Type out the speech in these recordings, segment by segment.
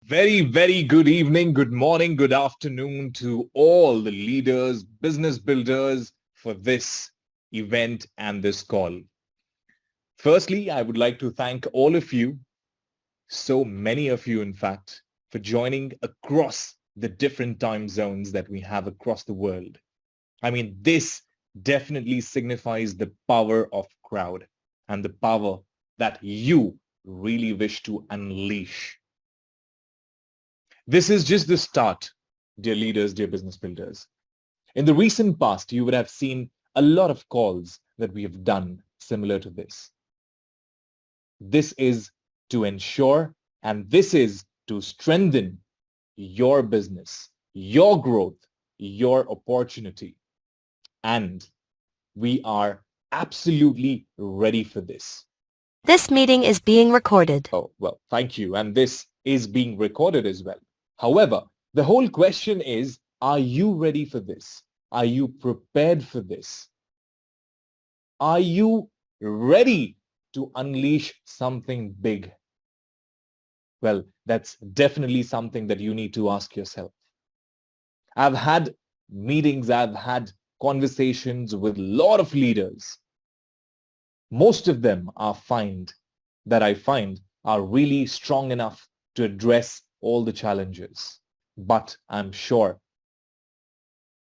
Very, very good evening, good morning, good afternoon to all the leaders, business builders for this event and this call. Firstly, I would like to thank all of you, so many of you in fact, for joining across the different time zones that we have across the world. I mean, this definitely signifies the power of crowd and the power that you really wish to unleash. This is just the start, dear leaders, dear business builders. In the recent past, you would have seen a lot of calls that we have done similar to this. This is to ensure and this is to strengthen your business, your growth, your opportunity. And we are absolutely ready for this. This meeting is being recorded. Oh, well, thank you. And this is being recorded as well. However, the whole question is, are you ready for this? Are you prepared for this? Are you ready to unleash something big? Well, that's definitely something that you need to ask yourself. I've had meetings, I've had conversations with a lot of leaders. Most of them I find are really strong enough to address all the challenges. But I'm sure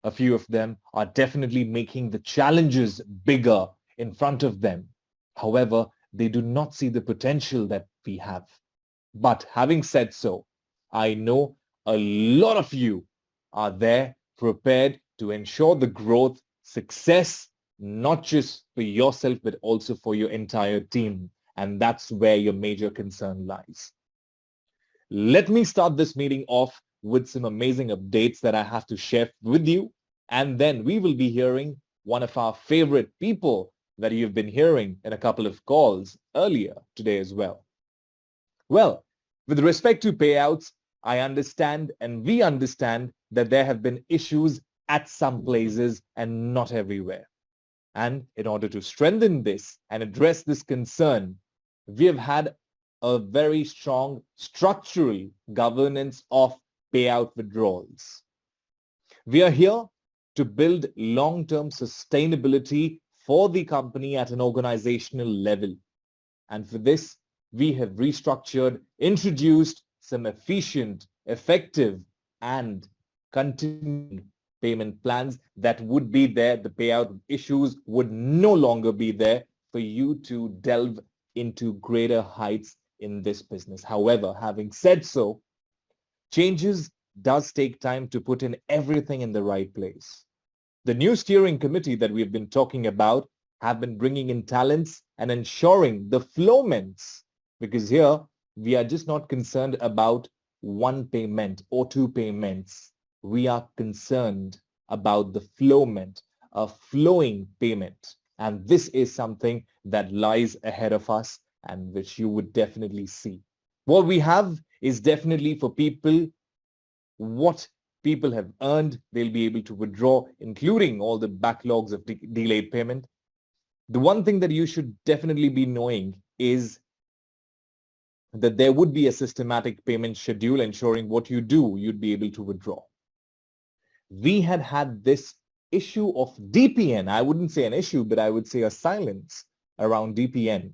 a few of them are definitely making the challenges bigger in front of them. However, they do not see the potential that we have. But having said so, I know a lot of you are there prepared to ensure the growth, success, not just for yourself, but also for your entire team. And that's where your major concern lies. Let me start this meeting off with some amazing updates that I have to share with you. And then we will be hearing one of our favorite people that you've been hearing in a couple of calls earlier today as well. Well, with respect to payouts, I understand and we understand that there have been issues at some places and not everywhere. And in order to strengthen this and address this concern, we have had a very strong structural governance of payout withdrawals. We are here to build long-term sustainability for the company at an organizational level. And for this, we have restructured, introduced some efficient, effective, and continuing payment plans that would be there. The payout issues would no longer be there for you to delve into greater heights in this business. However, having said so, changes does take time to put in everything in the right place. The new steering committee that we've been talking about have been bringing in talents and ensuring the flowments, because here we are just not concerned about one payment or two payments. We are concerned about the flowment, a flowing payment. And this is something that lies ahead of us and which you would definitely see. What we have is definitely for people, what people have earned, they'll be able to withdraw, including all the backlogs of delayed payment. The one thing that you should definitely be knowing is that there would be a systematic payment schedule ensuring what you do, you'd be able to withdraw. We had this issue of DPN. I wouldn't say an issue, but I would say a silence around DPN.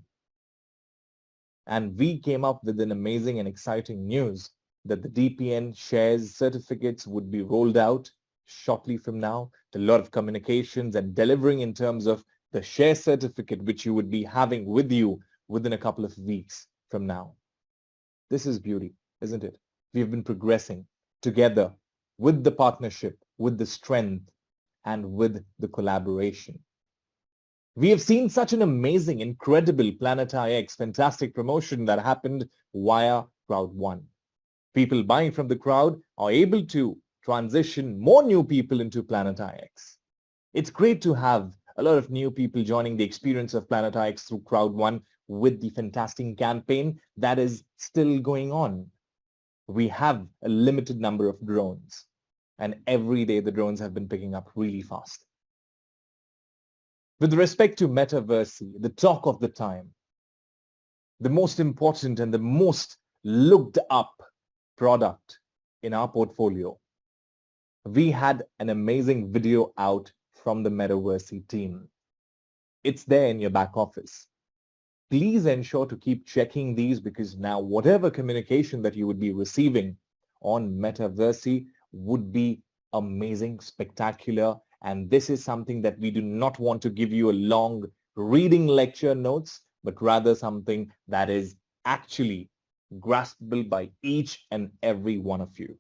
And we came up with an amazing and exciting news that the DPN shares certificates would be rolled out shortly from now. A lot of communications and delivering in terms of the share certificate, which you would be having with you within a couple of weeks from now. This is beauty, isn't it? We've been progressing together with the partnership, with the strength, and with the collaboration. We have seen such an amazing, incredible Planet IX, fantastic promotion that happened via CROWD1. People buying from the crowd are able to transition more new people into Planet IX. It's great to have a lot of new people joining the experience of Planet IX through CROWD1 with the fantastic campaign that is still going on. We have a limited number of drones, and every day the drones have been picking up really fast. With respect to Metaversy, the talk of the time, the most important and the most looked up product in our portfolio, we had an amazing video out from the Metaversy team. It's there in your back office. Please ensure to keep checking these, because now whatever communication that you would be receiving on Metaversy would be amazing, spectacular, and this is something that we do not want to give you a long reading lecture notes, but rather something that is actually graspable by each and every one of you.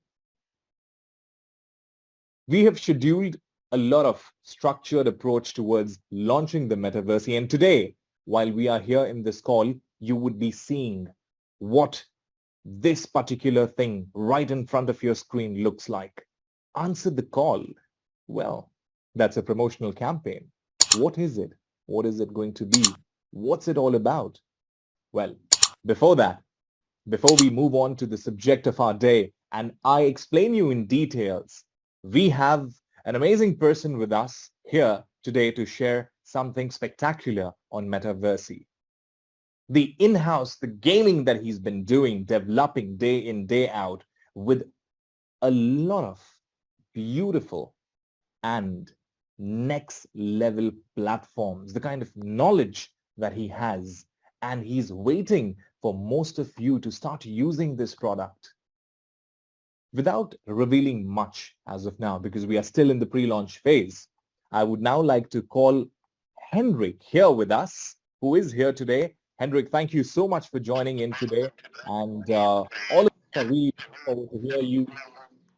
We have scheduled a lot of structured approach towards launching the Metaversy, and today, while we are here in this call, you would be seeing what this particular thing right in front of your screen looks like. Answer the call. Well, that's a promotional campaign. What is it? What is it going to be? What's it all about? Well, before that, before we move on to the subject of our day and I explain you in details, we have an amazing person with us here today to share something spectacular on Metaversy. The in-house, the gaming that he's been doing, developing day in, day out with a lot of beautiful and next level platforms, the kind of knowledge that he has, and he's waiting for most of you to start using this product. Without revealing much as of now, because we are still in the pre-launch phase, I would now like to call Henrik here with us, who is here today. Henrik, thank you so much for joining in today, and all of us are really looking forward to hear you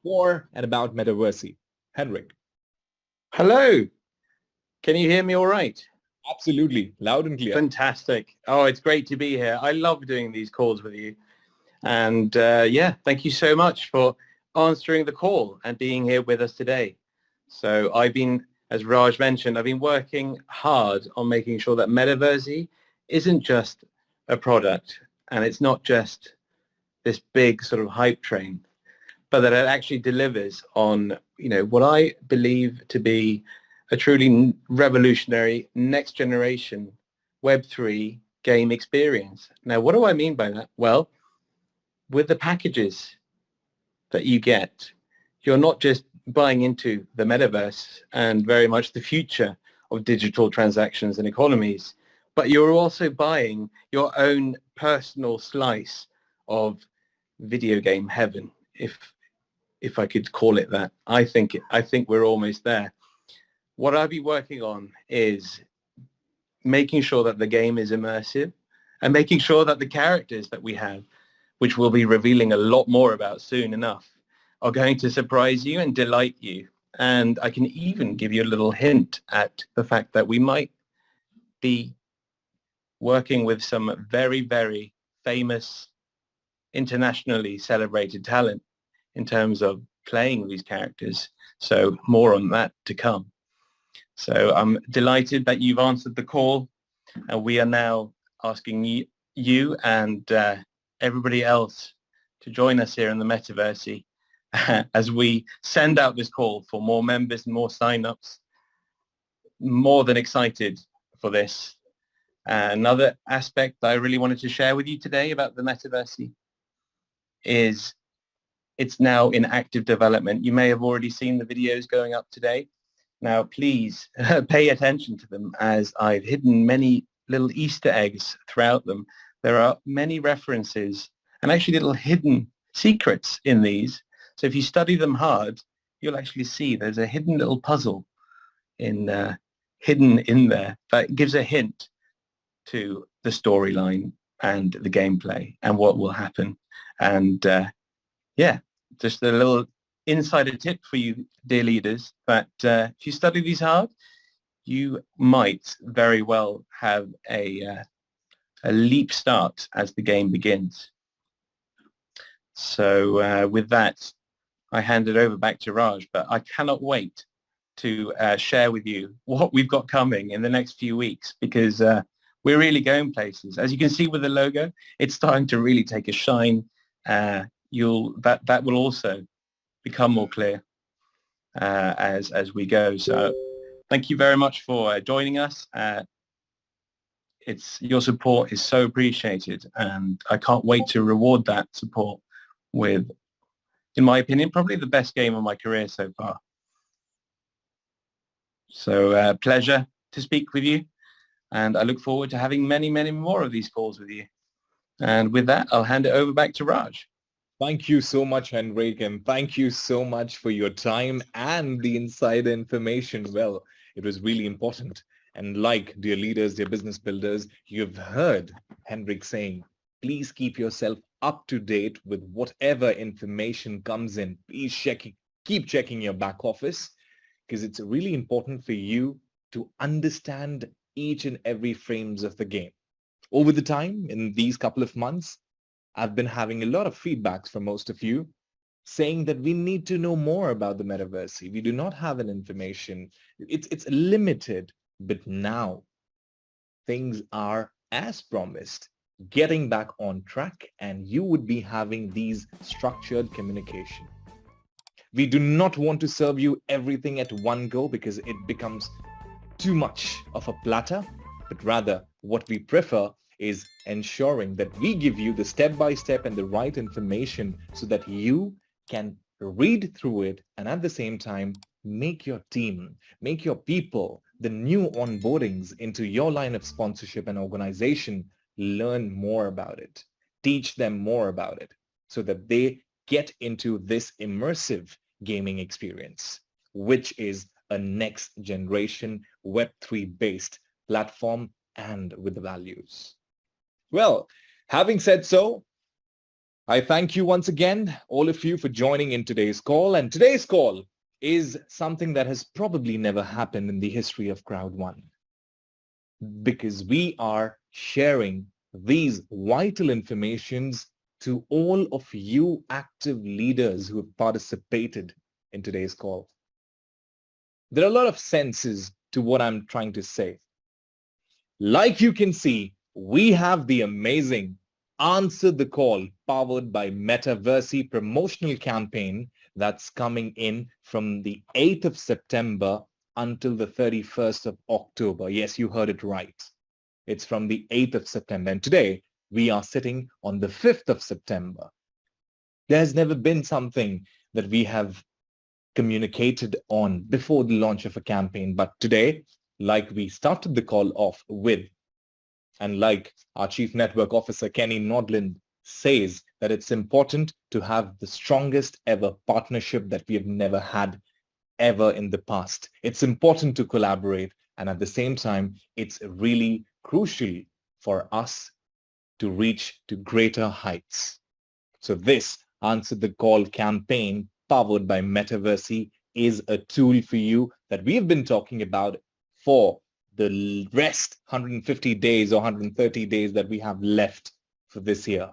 more and about Metaversy. Henrik. Hello. Can you hear me all right? Absolutely, loud and clear. Fantastic. Oh, it's great to be here. I love doing these calls with you. And yeah, thank you so much for answering the call and being here with us today. So I've been, as Raj mentioned, I've been working hard on making sure that Metaversy isn't just a product and it's not just this big sort of hype train, but that it actually delivers on, what I believe to be a truly revolutionary next generation Web3 game experience. Now, what do I mean by that? Well, with the packages that you get, you're not just buying into the metaverse and very much the future of digital transactions and economies, but you're also buying your own personal slice of video game heaven, if I could call it that. I think we're almost there. What I'll be working on is making sure that the game is immersive and making sure that the characters that we have, which we'll be revealing a lot more about soon enough, are going to surprise you and delight you. And I can even give you a little hint at the fact that we might be working with some very, very famous, internationally celebrated talent in terms of playing these characters. So more on that to come. So I'm delighted that you've answered the call, and we are now asking you and everybody else to join us here in the Metaversy as we send out this call for more members and more signups. More than excited for this. Another aspect that I really wanted to share with you today about the Metaversy is it's now in active development. You may have already seen the videos going up today. Now, please pay attention to them, as I've hidden many little Easter eggs throughout them. There are many references and actually little hidden secrets in these. So if you study them hard, you'll actually see there's a hidden little puzzle hidden in there that gives a hint to the storyline and the gameplay and what will happen. And yeah, just a little insider tip for you, dear leaders, that if you study these hard, you might very well have a leap start as the game begins. So with that, I hand it over back to Raj, but I cannot wait to share with you what we've got coming in the next few weeks, because we're really going places. As you can see with the logo, it's starting to really take a shine. That will also become more clear as we go. So thank you very much for joining us. Your support is so appreciated, and I can't wait to reward that support with in my opinion, probably the best game of my career so far. So pleasure to speak with you. And I look forward to having many, many more of these calls with you. And with that, I'll hand it over back to Raj. Thank you so much, Henrik, and thank you so much for your time and the insider information. Well, it was really important. And like, dear leaders, dear business builders, you've heard Henrik saying, please keep yourself up to date with whatever information comes in. Please keep checking your back office, because it's really important for you to understand each and every frames of the game. Over the time, in these couple of months, I've been having a lot of feedbacks from most of you saying that we need to know more about the Metaversy. We do not have an information. It's limited, but now things are, as promised, getting back on track, and you would be having these structured communication. We do not want to serve you everything at one go because it becomes too much of a platter, but rather what we prefer is ensuring that we give you the step-by-step and the right information so that you can read through it and at the same time make your team, make your people, the new onboardings into your line of sponsorship and organization learn more about it, teach them more about it so that they get into this immersive gaming experience, which is a next generation Web3 based platform and with the values. Well, having said so, I thank you once again, all of you, for joining in today's call. And today's call is something that has probably never happened in the history of CROWD1, because we are sharing these vital informations to all of you active leaders who have participated in today's call. There are a lot of senses to what I'm trying to say. Like you can see, we have the amazing Answer the Call powered by Metaversy promotional campaign that's coming in from the 8th of September until the 31st of October. Yes, you heard it right. It's from the 8th of September. And today we are sitting on the 5th of September. There's never been something that we have communicated on before the launch of a campaign. But today, like we started the call off with, and like our Chief Network Officer, Kenny Nodland, says that it's important to have the strongest ever partnership that we have never had ever in the past. It's important to collaborate. And at the same time, it's really crucial for us to reach to greater heights. So this Answer the Call campaign powered by Metaversy is a tool for you that we have been talking about for the rest 150 days or 130 days that we have left for this year.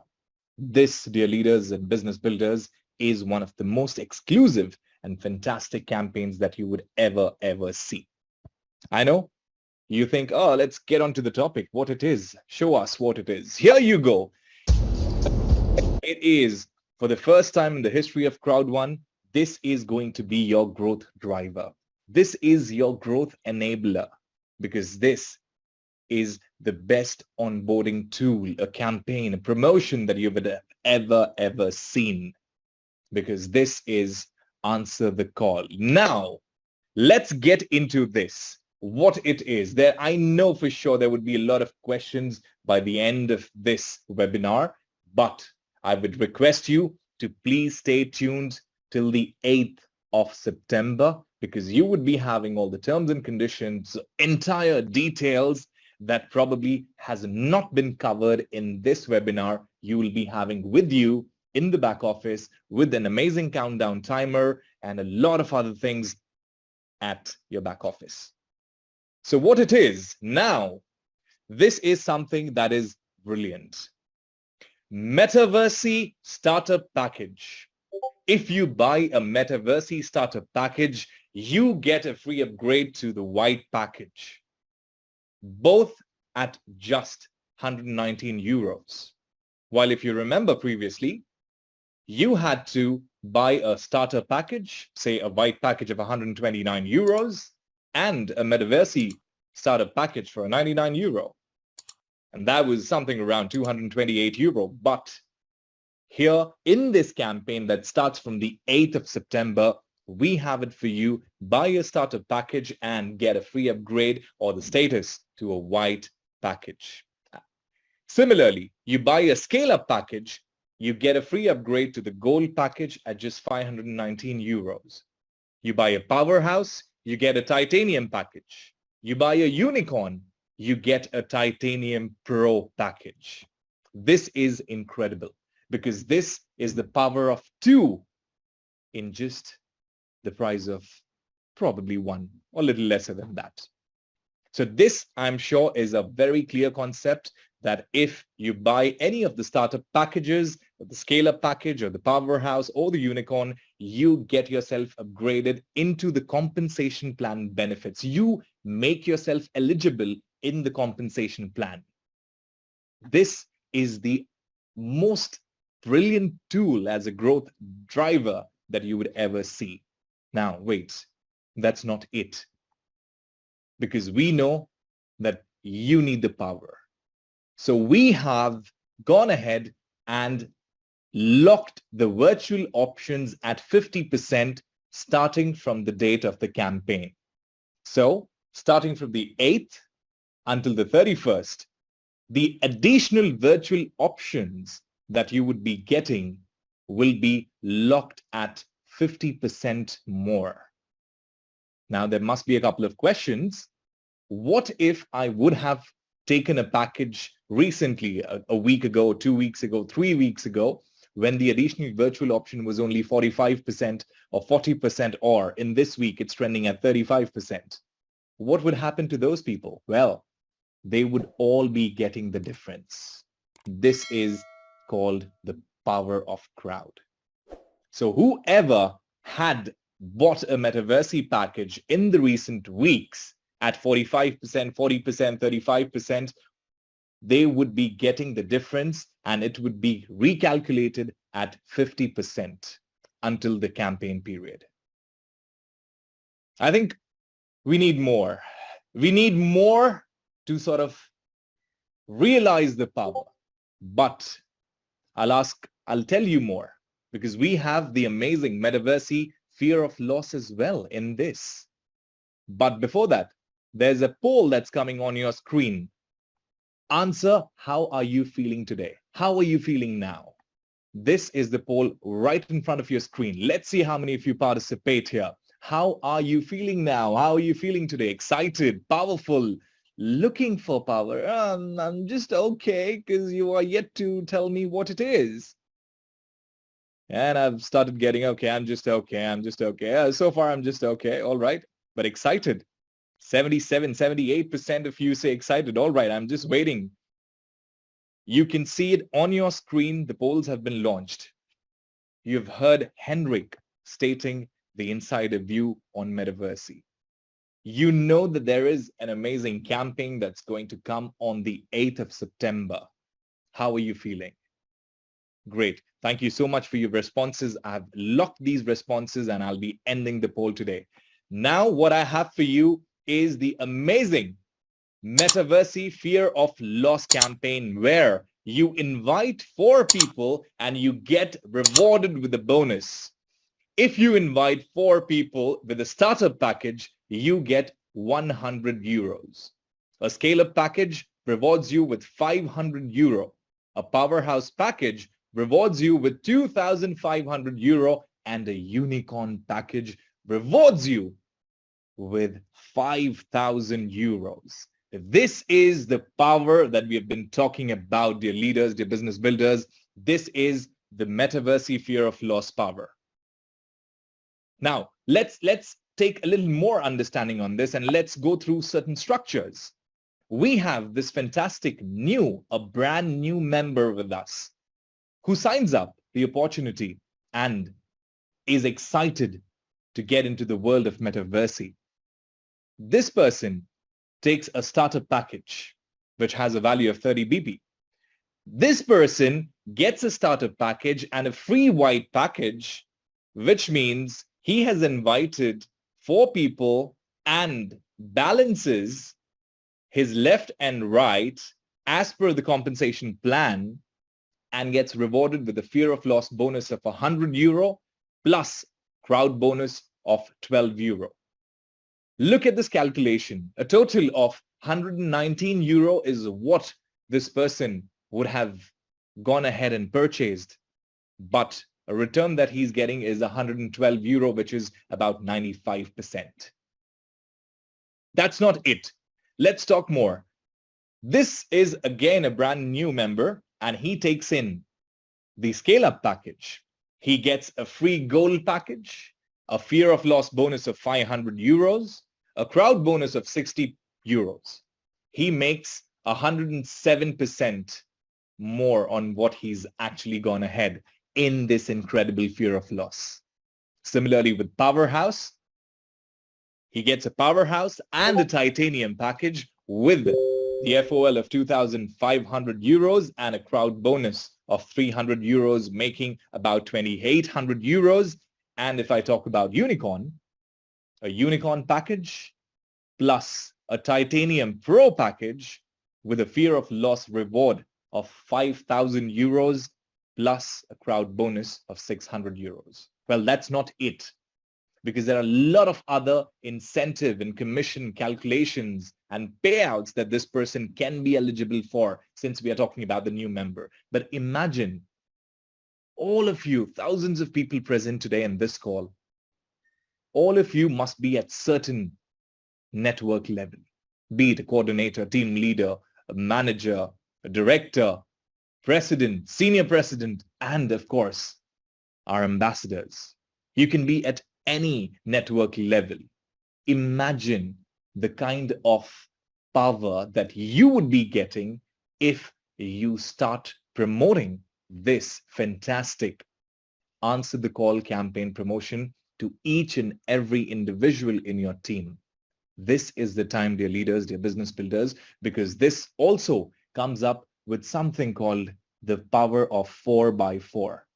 This, dear leaders and business builders, is one of the most exclusive and fantastic campaigns that you would ever see. I know you think, oh, let's get on to the topic, what it is. Show us what it is. Here you go. It is, for the first time in the history of CROWD1, this is going to be your growth driver. This is your growth enabler, because this is the best onboarding tool, a campaign, a promotion that you've ever seen, because this is Answer the Call. Now, let's get into this, what it is. I know for sure there would be a lot of questions by the end of this webinar, but I would request you to please stay tuned till the 8th of September, because you would be having all the terms and conditions, entire details that probably has not been covered in this webinar. You will be having with you in the back office with an amazing countdown timer and a lot of other things at your back office. So what it is now, this is something that is brilliant. Metaversy Starter Package. If you buy a Metaversy Starter Package, you get a free upgrade to the White Package, both at just 119 euros. While if you remember previously, you had to buy a starter package, say a White Package of 129 euros, and a Metaversy Starter Package for 99 euro. And that was something around 228 euro. But Here in this campaign that starts from the 8th of September, we have it for you. Buy a starter package and get a free upgrade or the status to a white package. Similarly, you buy a scale-up package, you get a free upgrade to the gold package at just 519 euros. You buy a powerhouse, you get a titanium package. You buy a unicorn, you get a titanium pro package. This is incredible because this is the power of 2 in just the price of probably 1 or a little lesser than that. So this, I'm sure, is a very clear concept that if you buy any of the startup packages, or the scale-up package, or the powerhouse, or the unicorn, you get yourself upgraded into the compensation plan benefits. You make yourself eligible in the compensation plan. This is the most brilliant tool as a growth driver that you would ever see. Now, wait, that's not it. Because we know that you need the power. So we have gone ahead and locked the virtual options at 50% starting from the date of the campaign. So starting from the 8th until the 31st, the additional virtual options that you would be getting will be locked at 50% more. Now, there must be a couple of questions. What if I would have taken a package recently, a week ago, 2 weeks ago, 3 weeks ago, when the additional virtual option was only 45% or 40%, or in this week, it's trending at 35%. What would happen to those people? Well, they would all be getting the difference. This is called the power of crowd. So whoever had bought a Metaversy package in the recent weeks at 45%, 40%, 35%, they would be getting the difference and it would be recalculated at 50% until the campaign period. I think we need more. We need more to sort of realize the power. But I'll tell you more because we have the amazing Metaversy fear of loss as well in this. But before that, there's a poll that's coming on your screen. Answer, how are you feeling today? How are you feeling now? This is the poll right in front of your screen. Let's see how many of you participate here. How are you feeling now? How are you feeling today? Excited, powerful, looking for power? I'm just okay because you are yet to tell me what it is. And I've started getting, okay, I'm just okay. So far, I'm just okay. All right. But excited. 77, 78% of you say excited. All right, I'm just waiting. You can see it on your screen. The polls have been launched. You've heard Henrik stating the insider view on Metaversy. You know that there is an amazing campaign that's going to come on the 8th of September. How are you feeling? Great. Thank you so much for your responses. I've locked these responses and I'll be ending the poll today. Now what I have for you is the amazing Metaversy Fear of Loss campaign where you invite 4 people and you get rewarded with a bonus. If you invite 4 people with a startup package, you get 100 euros. A scale-up package rewards you with 500 euro. A powerhouse package rewards you with 2,500 euro and a unicorn package rewards you with 5,000 euros. This is the power that we have been talking about, dear leaders, dear business builders. This is the Metaversy Fear of Loss power. Now, let's take a little more understanding on this and let's go through certain structures. We have this fantastic a brand new member with us who signs up the opportunity and is excited to get into the world of Metaversy. This person takes a startup package, which has a value of 30 BP. This person gets a startup package and a free white package, which means he has invited 4 people and balances his left and right as per the compensation plan and gets rewarded with a fear of loss bonus of €100 plus crowd bonus of €12. Look at this calculation. A total of €119 is what this person would have gone ahead and purchased, but a return that he's getting is €112, which is about 95%. That's not it. Let's talk more. This is again a brand new member, and he takes in the scale-up package. He gets a free gold package, a fear of loss bonus of €500, a crowd bonus of €60. He makes 107% more on what he's actually gone ahead in this incredible fear of loss. Similarly with Powerhouse, he gets a Powerhouse and a Titanium package with the FOL of €2,500 and a crowd bonus of €300, making about €2,800. And if I talk about Unicorn, a Unicorn package plus a Titanium Pro package with a fear of loss reward of €5,000 plus a crowd bonus of €600. Well, that's not it, because there are a lot of other incentive and commission calculations and payouts that this person can be eligible for, since we are talking about the new member. But imagine all of you, thousands of people present today in this call, all of you must be at certain network level, be it a coordinator, team leader, a manager, a director, president, senior president, and of course, our ambassadors. You can be at any network level. Imagine the kind of power that you would be getting if you start promoting this fantastic Answer the Call campaign promotion to each and every individual in your team. This is the time, dear leaders, dear business builders, because this also comes up with something called the power of 4x4.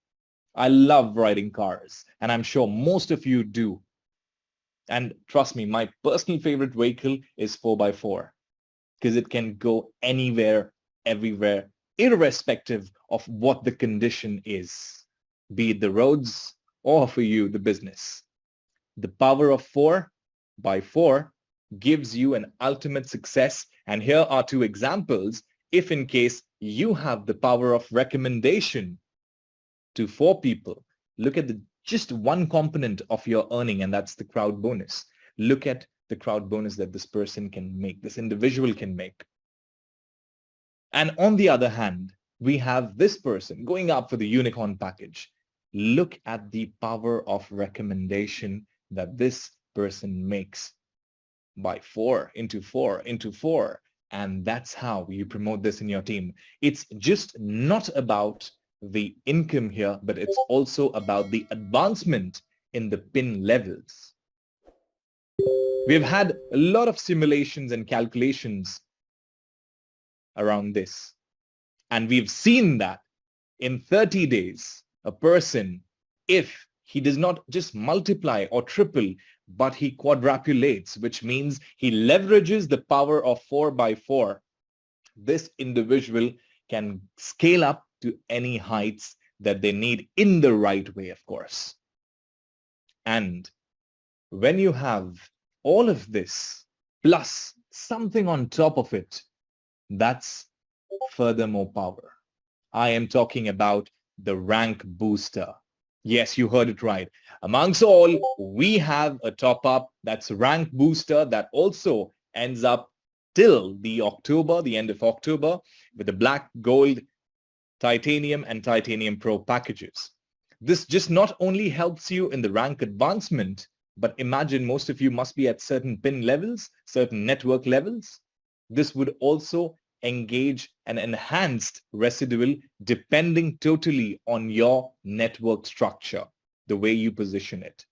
I love riding cars, and I'm sure most of you do. And trust me, my personal favorite vehicle is 4x4 because it can go anywhere, everywhere, irrespective of what the condition is, be it the roads or for you, the business. The power of 4x4 gives you an ultimate success. And here are two examples. If in case you have the power of recommendation to 4 people, look at just one component of your earning, and that's the crowd bonus. Look at the crowd bonus that this person can make, this individual can make. And on the other hand, we have this person going up for the Unicorn package. Look at the power of recommendation that this person makes by 4 into 4 into 4. And that's how you promote this in your team. It's just not about the income here, but it's also about the advancement in the pin levels. We've had a lot of simulations and calculations around this. And we've seen that in 30 days, a person, if he does not just multiply or triple, but he quadrupulates, which means he leverages the power of 4x4, this individual can scale up to any heights that they need in the right way, of course. And when you have all of this, plus something on top of it, that's furthermore power. I am talking about the rank booster. Yes, you heard it right. Amongst all, we have a top-up that's rank booster that also ends up till the end of October, with the black, gold, titanium and titanium pro packages. This just not only helps you in the rank advancement, but imagine most of you must be at certain pin levels, certain network levels. This would also engage an enhanced residual depending totally on your network structure, the way you position it.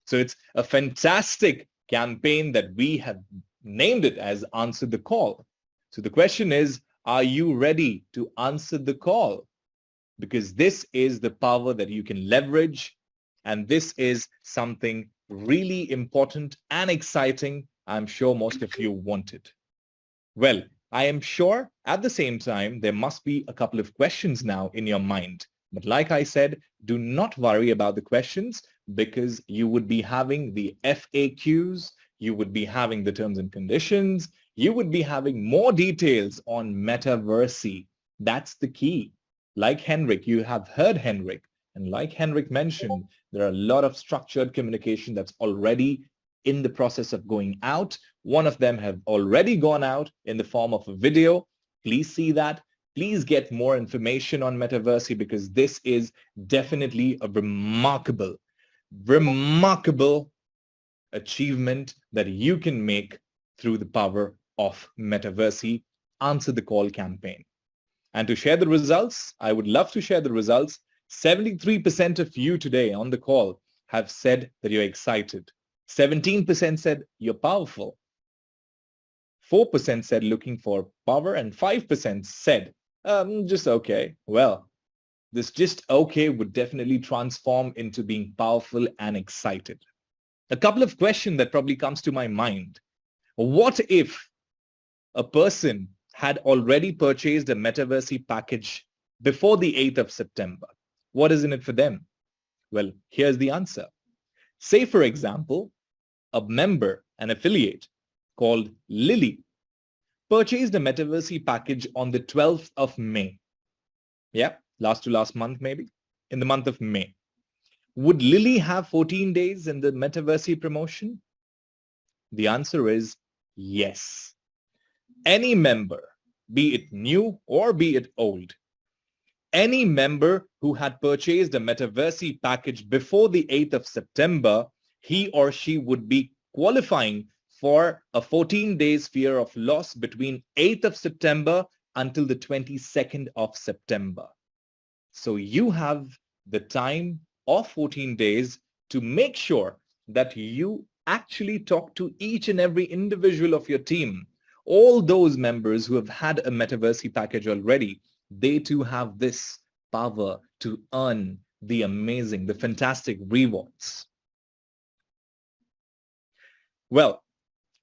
So it's a fantastic campaign that we have named it as Answer the Call. So the question is, are you ready to answer the call? Because this is the power that you can leverage, and this is something really important and exciting. I'm sure most of you want it. Well, I am sure at the same time, there must be a couple of questions now in your mind. But like I said, do not worry about the questions because you would be having the FAQs, you would be having the terms and conditions, you would be having more details on Metaversy. That's the key. Like Henrik, you have heard Henrik. And like Henrik mentioned, there are a lot of structured communication that's already in the process of going out. One of them have already gone out in the form of a video. Please see that. Please get more information on Metaversy because this is definitely a remarkable achievement that you can make through the power of Metaversy. Answer the Call campaign. And to share the results, I would love to share the results. 73% of you today on the call have said that you're excited. 17% said you're powerful. 4% said looking for power, and 5% said just okay. Well, this just okay would definitely transform into being powerful and excited. A couple of questions that probably comes to my mind. What if a person had already purchased a Metaversy package before the 8th of September? What is in it for them? Well, here's the answer. Say, for example, a member, an affiliate called Lily, purchased a Metaversy package on the 12th of May. Yeah, last to last month maybe, in the month of May. Would Lily have 14 days in the Metaversy promotion? The answer is yes. Any member, be it new or be it old, any member who had purchased a Metaversy package before the 8th of September, he or she would be qualifying for a 14 days fear of loss between 8th of September until the 22nd of September. So you have the time of 14 days to make sure that you actually talk to each and every individual of your team. All those members who have had a Metaversy package already, they too have this power to earn the amazing, the fantastic rewards. Well,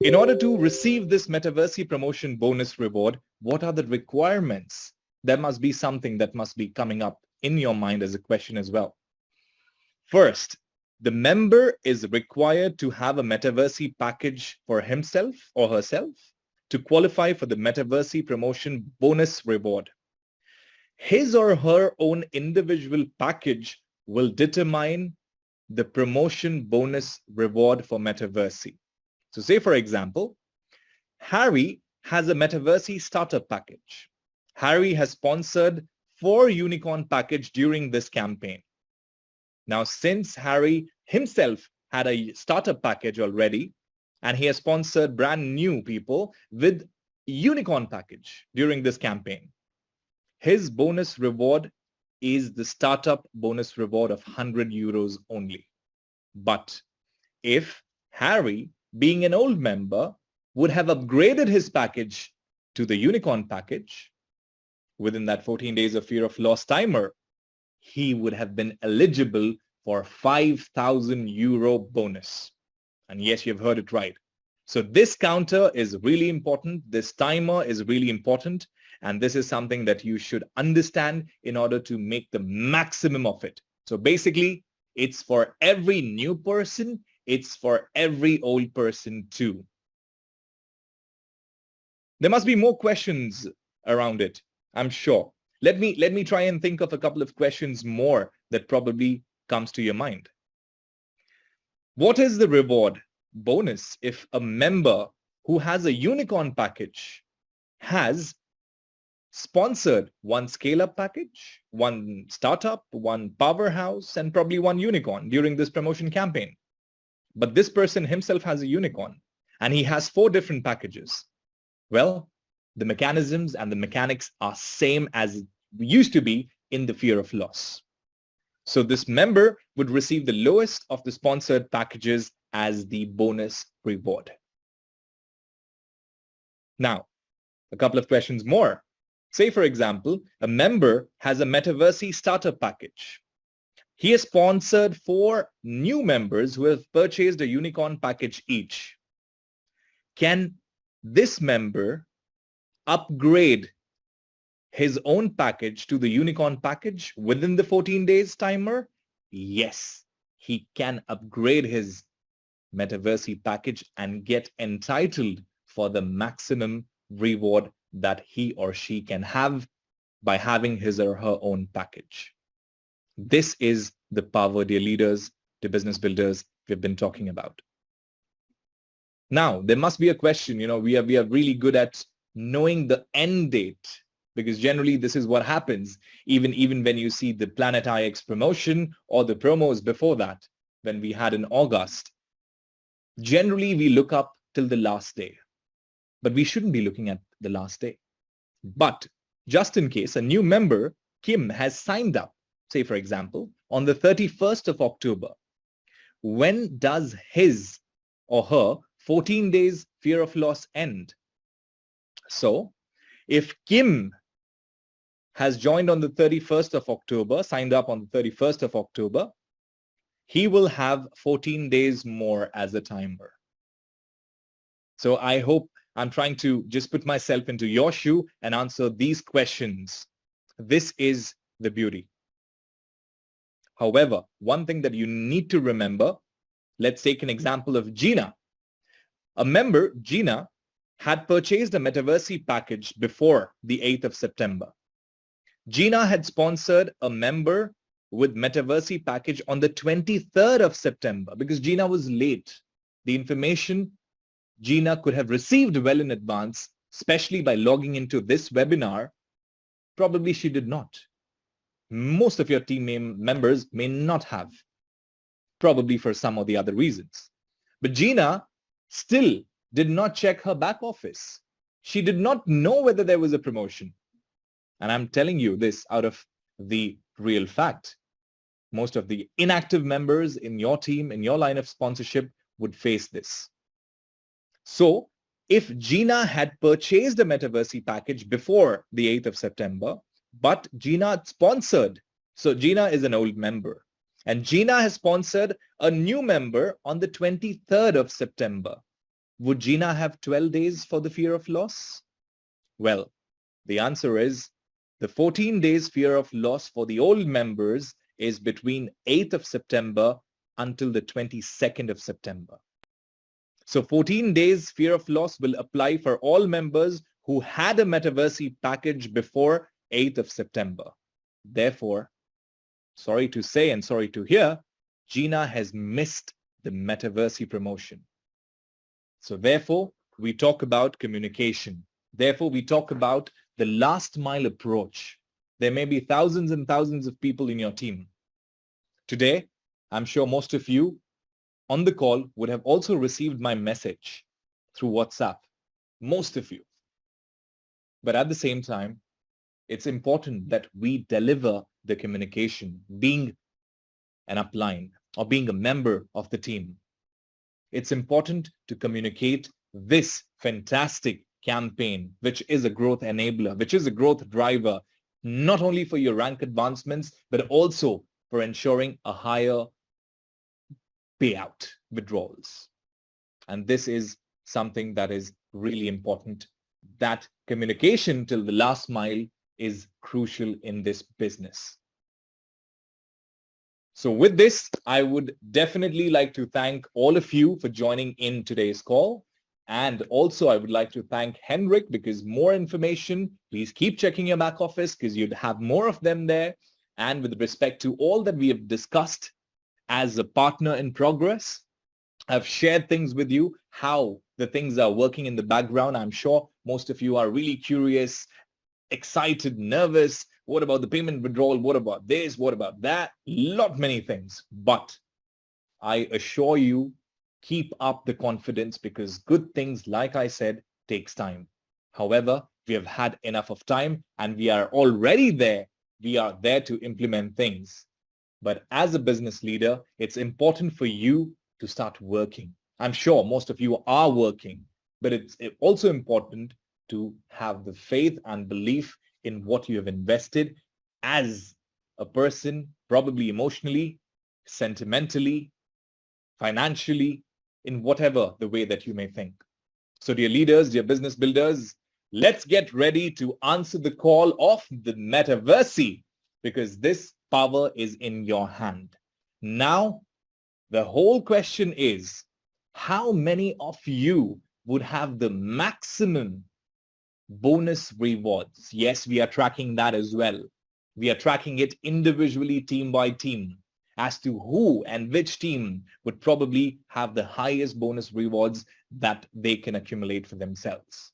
in order to receive this Metaversy promotion bonus reward, what are the requirements? There must be something that must be coming up in your mind as a question as well. First, the member is required to have a Metaversy package for himself or herself to qualify for the Metaversy promotion bonus reward. His or her own individual package will determine the promotion bonus reward for Metaversy. So say, for example, Harry has a Metaversy starter package. Harry has sponsored 4 unicorn package during this campaign. Now, since Harry himself had a starter package already, and he has sponsored brand new people with unicorn package during this campaign, his bonus reward is the startup bonus reward of 100 euros only. But if Harry, being an old member, would have upgraded his package to the unicorn package within that 14 days of fear of loss timer, he would have been eligible for 5,000 euro bonus. And yes, you've heard it right. So this counter is really important. This timer is really important. And this is something that you should understand in order to make the maximum of it. So basically, it's for every new person. It's for every old person too. There must be more questions around it, I'm sure. Let me try and think of a couple of questions more that probably comes to your mind. What is the reward bonus if a member who has a unicorn package has sponsored 1 scale-up package, 1 startup, 1 powerhouse, and probably 1 unicorn during this promotion campaign? But this person himself has a unicorn and he has 4 different packages. Well, the mechanisms and the mechanics are same as it used to be in the fear of loss. So this member would receive the lowest of the sponsored packages as the bonus reward. Now, a couple of questions more. Say, for example, a member has a Metaversy starter package. He has sponsored 4 new members who have purchased a unicorn package each. Can this member upgrade his own package to the unicorn package within the 14 days timer? Yes, he can upgrade his Metaversy package and get entitled for the maximum reward that he or she can have by having his or her own package. This is the power, dear leaders, the business builders we've been talking about. Now, there must be a question, we are really good at knowing the end date, because generally this is what happens even when you see the Planet IX promotion or the promos before that, when we had in August. Generally, we look up till the last day, but we shouldn't be looking at the last day. But just in case a new member, Kim, has signed up, say for example, on the 31st of October, when does his or her 14 days fear of loss end? So if Kim has joined on the 31st of October, signed up on the 31st of October, he will have 14 days more as a timer. So I hope I'm trying to just put myself into your shoe and answer these questions. This is the beauty. However, one thing that you need to remember, let's take an example of Gina. A member, Gina, had purchased a Metaversy package before the 8th of September. Gina had sponsored a member with Metaversy package on the 23rd of September because Gina was late. The information Gina could have received well in advance, especially by logging into this webinar. Probably she did not. Most of your team members may not have, probably for some or the other reasons. But Gina still did not check her back office. She did not know whether there was a promotion. And I'm telling you this out of the real fact. Most of the inactive members in your team, in your line of sponsorship, would face this. So if Gina had purchased a Metaversy package before the 8th of September, but Gina sponsored, so Gina is an old member, and Gina has sponsored a new member on the 23rd of September, would Gina have 12 days for the fear of loss? Well, the answer is the 14 days fear of loss for the old members is between 8th of September until the 22nd of September. So 14 days fear of loss will apply for all members who had a Metaversy package before 8th of September. Therefore, sorry to say and sorry to hear, Gina has missed the Metaversy promotion. So therefore, we talk about communication. Therefore, we talk about the last mile approach. There may be thousands and thousands of people in your team. Today, I'm sure most of you on the call would have also received my message through WhatsApp. Most of you. But at the same time, it's important that we deliver the communication, being an upline or being a member of the team. It's important to communicate this fantastic campaign, which is a growth enabler, which is a growth driver, not only for your rank advancements, but also for ensuring a higher payout withdrawals. And this is something that is really important. That communication till the last mile is crucial in this business. So with this, I would definitely like to thank all of you for joining in today's call. And also I would like to thank Henrik, because more information, please keep checking your back office because you'd have more of them there. And with respect to all that we have discussed as a partner in progress, I've shared things with you, how the things are working in the background. I'm sure most of you are really curious, excited, nervous. What about the payment withdrawal? What about this? What about that? Many things. But I assure you, keep up the confidence because good things, like I said, takes time. However, we have had enough of time and we are already there. We are there to implement things. But as a business leader, it's important for you to start working. I'm sure most of you are working, but it's also important to have the faith and belief in what you have invested as a person, probably emotionally, sentimentally, financially, in whatever the way that you may think. So dear leaders, dear business builders, let's get ready to answer the call of the Metaversy, because this power is in your hand. Now, the whole question is, how many of you would have the maximum bonus rewards? Yes, we are tracking that as well. We are tracking it individually, team by team, as to who and which team would probably have the highest bonus rewards that they can accumulate for themselves.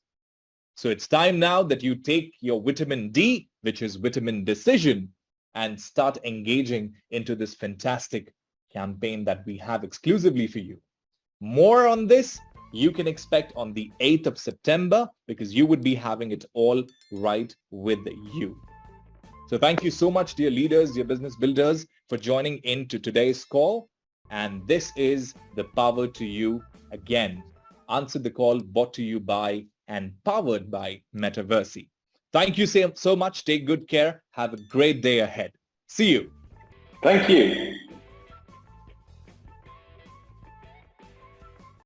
So it's time now that you take your vitamin D, which is vitamin decision, and start engaging into this fantastic campaign that we have exclusively for you. More on this you can expect on the 8th of September, because you would be having it all right with you. So thank you so much, dear leaders, dear business builders, for joining into today's call. And this is the Power to You again. Answer the call, brought to you by and powered by Metaversy. Thank you so much. Take good care. Have a great day ahead. See you. Thank you.